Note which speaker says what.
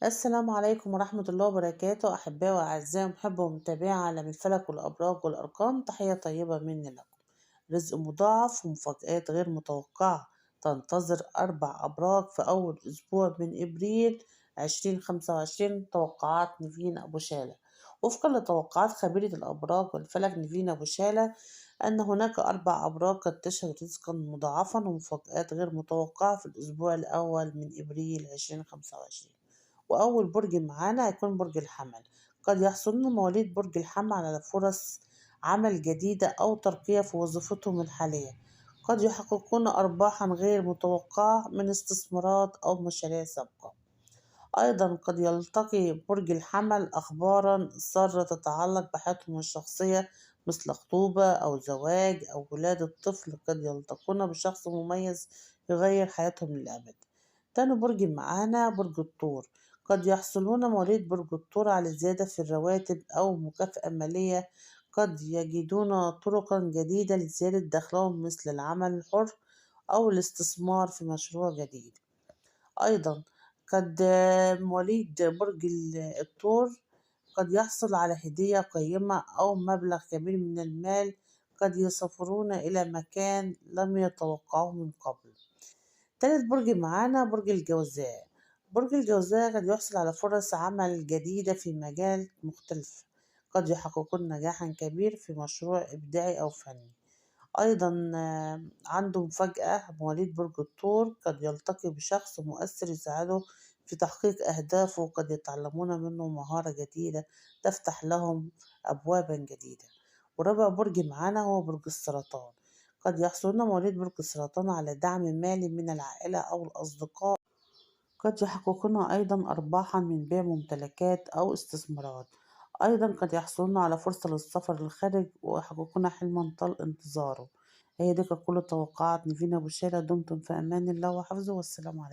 Speaker 1: السلام عليكم ورحمة الله وبركاته، أحبائي وأعزائي محبي ومتابعي عالم الفلك والأبراج والأرقام. تحية طيبة مني لكم. رزق مضاعف ومفاجآت غير متوقعة تنتظر 4 أبراج في أول أسبوع من إبريل 2025. توقعات نيفين أبو شالة. وفقا لتوقعات خبيرة الأبراج والفلك نيفين أبو شالة، أن هناك 4 أبراج قد تشهد رزقا مضاعفا ومفاجآت غير متوقعة في الأسبوع الأول من إبريل 2025. وأول برج معانا هيكون برج الحمل. قد يحصلون مواليد برج الحمل على فرص عمل جديدة أو ترقية في وظيفتهم الحالية. قد يحققون أرباحا غير متوقعة من استثمارات أو مشاريع سابقة. أيضا قد يلتقي برج الحمل أخبارا سارة تتعلق بحياتهم الشخصية، مثل خطوبة أو زواج أو ولادة طفل. قد يلتقون بشخص مميز يغير حياتهم للأبد. تاني برج معانا برج الثور. قد يحصلون مواليد برج الثور على زيادة في الرواتب أو مكافأة مالية. قد يجدون طرقا جديدة لزيادة دخلهم، مثل العمل الحر أو الاستثمار في مشروع جديد. أيضا قد مواليد برج الثور قد يحصل على هدية قيمة أو مبلغ كبير من المال. قد يسافرون إلى مكان لم يتوقعوه من قبل. تالت برج معانا برج الجوزاء. برج الجوزاء قد يحصل على فرص عمل جديدة في مجال مختلف. قد يحققون نجاحا كبير في مشروع إبداعي أو فني. أيضا عنده مفاجأة. مواليد برج الثور قد يلتقي بشخص مؤثر يساعده في تحقيق أهدافه. قد يتعلمون منه مهارة جديدة تفتح لهم أبوابا جديدة. ورابع برج معانا هو برج السرطان. قد يحصلون مواليد برج السرطان على دعم مالي من العائلة أو الأصدقاء. قد يحققون أيضا أرباحا من بيع ممتلكات أو استثمارات. أيضا قد يحصلون على فرصة للسفر للخارج ويحققون حلما طال انتظاره. هي دي كانت كل توقعات نيفين أبو شالة. دمتم في أمان الله وحفظه، والسلام عليكم.